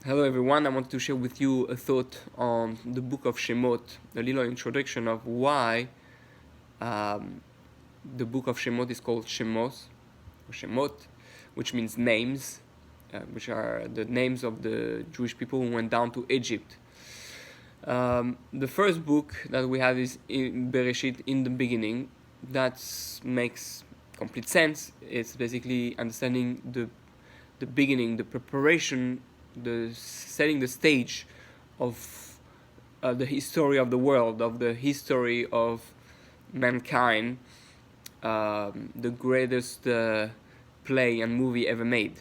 Hello everyone, I want to share with you a thought on the book of Shemot, a little introduction of why um, the book of Shemot is called Shemos, or Shemot, which means names, which are the names of the Jewish people who went down to Egypt. The first book that we have is in Bereshit, in the beginning. That makes complete sense. It's basically understanding the beginning, the preparation, the setting the stage of the history of the world, of the history of mankind, the greatest play and movie ever made.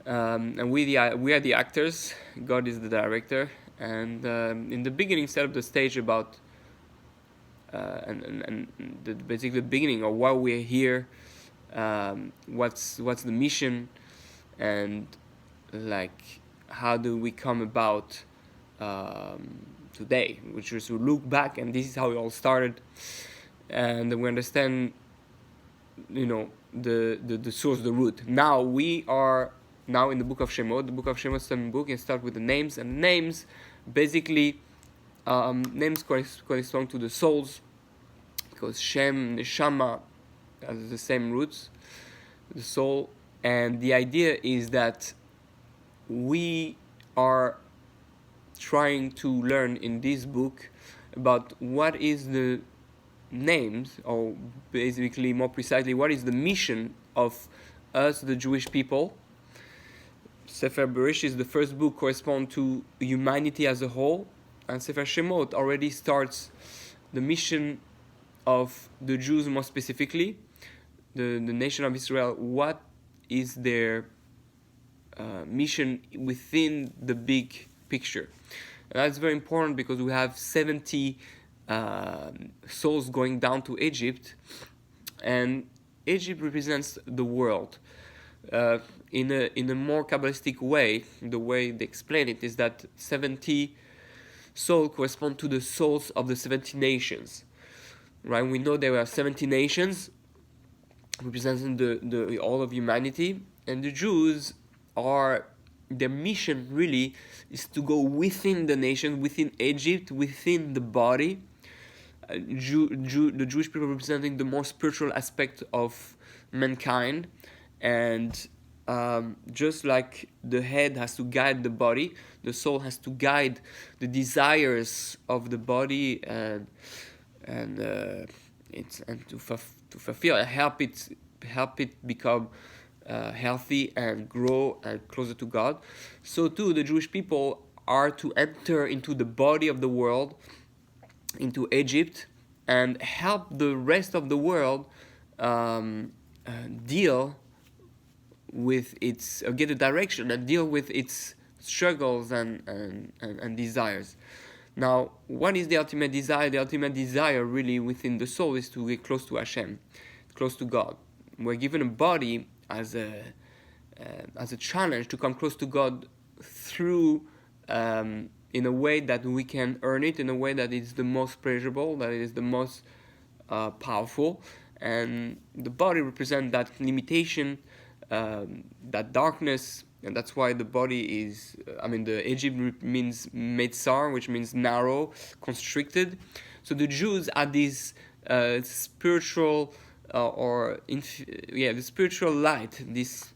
And we are the actors. God is the director. And in the beginning, set up the stage about basically the beginning of why we're here, what's the mission, and like how do we come about today, which is to look back, and this is how it all started, and we understand, the source, the root. Now we are now in the book of Shemot. The book of Shemot is a book and start with the names, and names basically names correspond to the souls, because Shem, Neshama has the same roots, the soul, and the idea is that we are trying to learn in this book about what is the names, or basically more precisely, what is the mission of us, the Jewish people. Sefer Bereshit, the first book, corresponds to humanity as a whole, and Sefer Shemot already starts the mission of the Jews, more specifically, the nation of Israel. What is their mission within the big picture? And that's very important because we have 70 souls going down to Egypt, and Egypt represents the world. In a more Kabbalistic way, the way they explain it is that 70 souls correspond to the souls of the 70 nations. Right? We know there are 70 nations representing the all of humanity, and the Jews are, their mission really is to go within the nation, within Egypt, within the body. The Jewish people representing the more spiritual aspect of mankind, and just like the head has to guide the body, the soul has to guide the desires of the body, and to fulfill and help it become healthy and grow and closer to God. So too, the Jewish people are to enter into the body of the world, into Egypt, and help the rest of the world deal with its, get a direction and deal with its struggles and desires. Now, what is the ultimate desire? The ultimate desire really within the soul is to get close to Hashem, close to God. We're given a body as a challenge to come close to God through in a way that we can earn it, in a way that is the most pleasurable, that is the most powerful. And the body represents that limitation, that darkness, and that's why the body is, the Egypt means metzar, which means narrow, constricted. So the Jews are these spiritual, the spiritual light, this,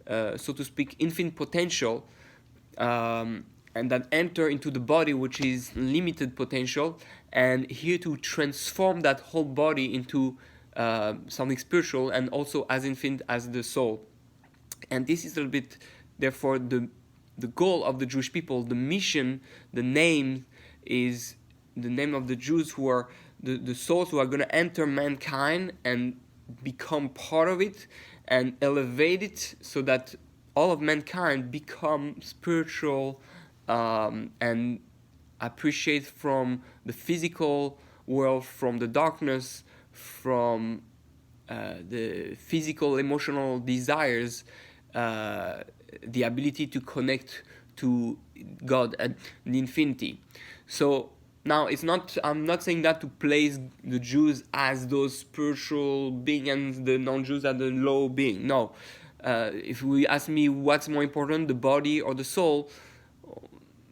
so to speak, infinite potential, and that enter into the body, which is limited potential, and here to transform that whole body into something spiritual and also as infinite as the soul. And this is a little bit, therefore, the goal of the Jewish people, the mission, the name is the name of the Jews, who are the souls who are going to enter mankind and become part of it and elevate it, so that all of mankind become spiritual and appreciate from the physical world, from the darkness, from the physical, emotional desires, the ability to connect to God and the infinity. So now I'm not saying that to place the Jews as those spiritual beings and the non-Jews as the low being. No, If we ask me what's more important, the body or the soul,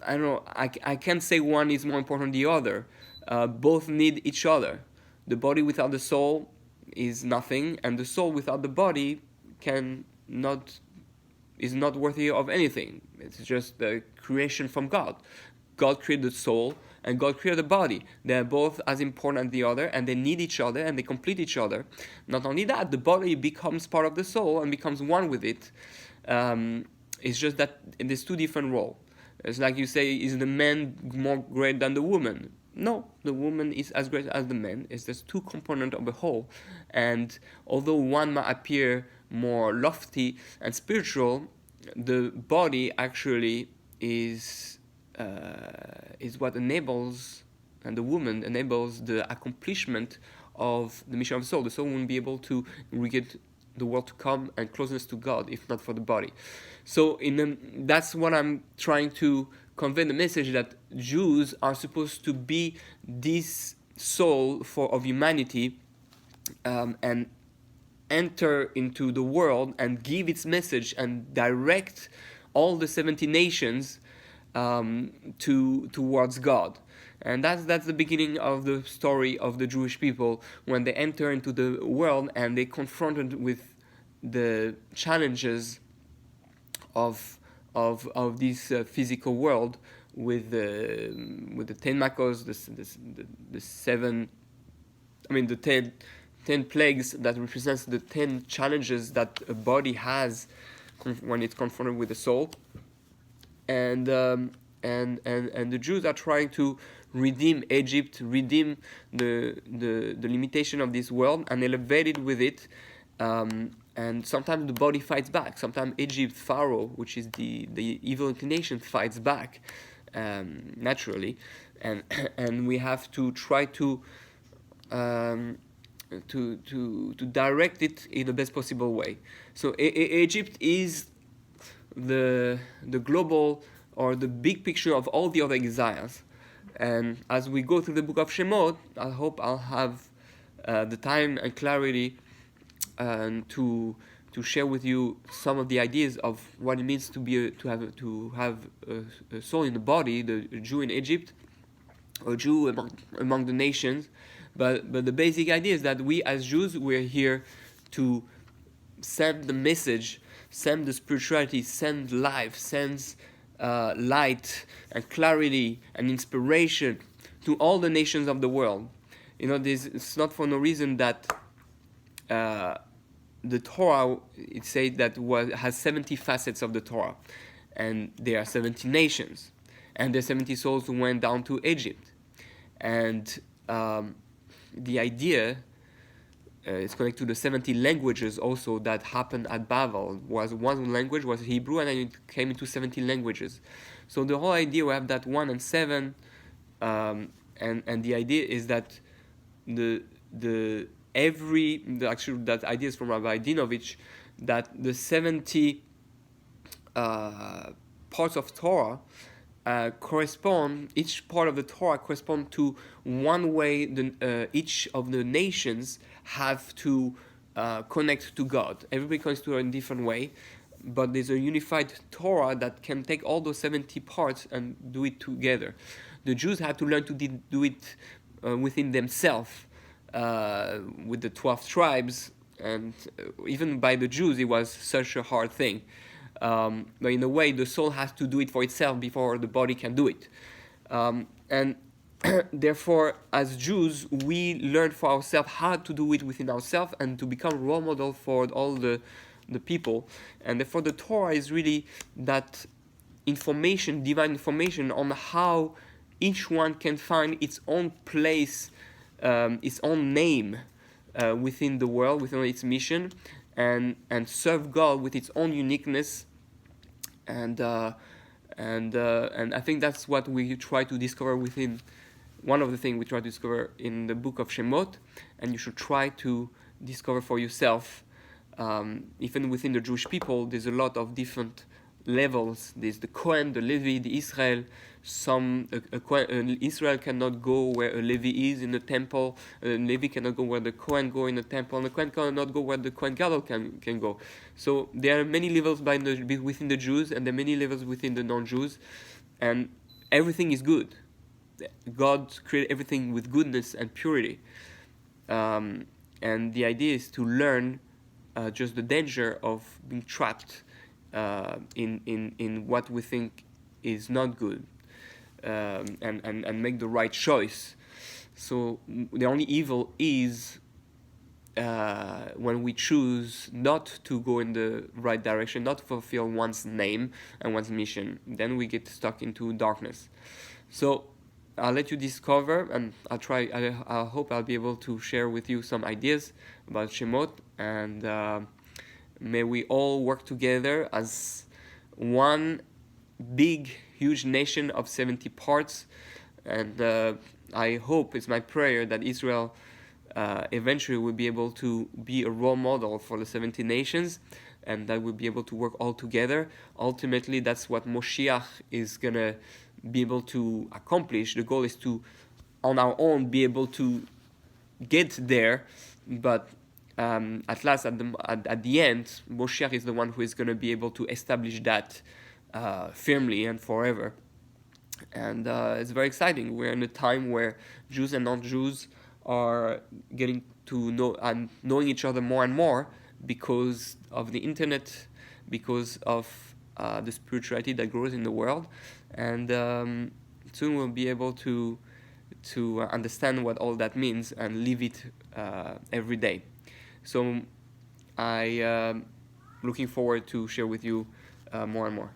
I don't know. I can't say one is more important than the other. Both need each other. The body without the soul is nothing, and the soul without the body is not worthy of anything. It's just a creation from God. God created the soul and God created the body. They're both as important as the other, and they need each other and they complete each other. Not only that, the body becomes part of the soul and becomes one with it. It's just that there's two different roles. It's like you say, is the man more great than the woman? No, the woman is as great as the man. It's just two components of the whole. And although one might appear more lofty and spiritual, the body actually is what enables, and the woman enables the accomplishment of the mission of the soul. The soul won't be able to get the world to come and closeness to God if not for the body. So that's what I'm trying to convey, the message that Jews are supposed to be this soul of humanity, and enter into the world and give its message and direct all the 70 nations towards God. And that's the beginning of the story of the Jewish people when they enter into the world and they confronted with the challenges of this physical world with the 10 makos, the seven, the 10 plagues that represents the 10 challenges that a body has when it's confronted with the soul. And the Jews are trying to redeem Egypt, redeem the limitation of this world, and elevate it with it. And sometimes the body fights back. Sometimes Egypt, Pharaoh, which is the evil inclination, fights back naturally, and we have to try to direct it in the best possible way. So Egypt is the global or the big picture of all the other exiles. And as we go through the book of Shemot, I hope I'll have the time and clarity to share with you some of the ideas of what it means to have a soul in the body, the Jew in Egypt, a Jew among the nations. But the basic idea is that we as Jews, we're here to send the message, send the spirituality, send life, send light and clarity and inspiration to all the nations of the world. It's not for no reason that the Torah, it says that has 70 facets of the Torah, and there are 70 nations, and the 70 souls who went down to Egypt, and the idea is connected to the 70 languages also that happened at Babel. One language was Hebrew, and then it came into 70 languages. So the whole idea, we have that 1 and 7, and the idea is that actually that idea is from Rabbi Dinovich, that the 70 parts of Torah correspond, each part of the Torah correspond to one way each of the nations have to connect to God. Everybody connects to it in a different way, but there's a unified Torah that can take all those 70 parts and do it together. The Jews had to learn to do it within themselves, with the 12 tribes, and even by the Jews it was such a hard thing. But in a way, the soul has to do it for itself before the body can do it. And therefore, as Jews, we learn for ourselves how to do it within ourselves and to become role model for all the people. And therefore, the Torah is really that information, divine information on how each one can find its own place, its own name within the world, within its mission, and serve God with its own uniqueness, and I think that's what we try to discover within. One of the things we try to discover in the book of Shemot, and you should try to discover for yourself. Even within the Jewish people, there's a lot of different levels. There's the Kohen, the Levi, the Israel. Israel cannot go where a Levi is in the temple. Levi cannot go where the Kohen go in the temple, and the Kohen cannot go where the Kohen Gadol can go. So there are many levels within the Jews, and there are many levels within the non-Jews, and everything is good. God created everything with goodness and purity, and the idea is to learn just the danger of being trapped in what we think is not good, and make the right choice. So the only evil is when we choose not to go in the right direction, not to fulfill one's name and one's mission. Then we get stuck into darkness. So I'll let you discover, and I'll try. I hope I'll be able to share with you some ideas about Shemot, and may we all work together as one big, huge nation of 70 parts. And I hope, it's my prayer, that Israel eventually will be able to be a role model for the 70 nations, and that we'll be able to work all together. Ultimately, that's what Moshiach is going to be able to accomplish. The goal is to, on our own, be able to get there, but at last, at the end, Moshiach is the one who is going to be able to establish that firmly and forever. And it's very exciting. We're in a time where Jews and non-Jews are getting to know and knowing each other more and more because of the internet, because of the spirituality that grows in the world, and soon we'll be able to understand what all that means and live it every day. So I looking forward to share with you more and more.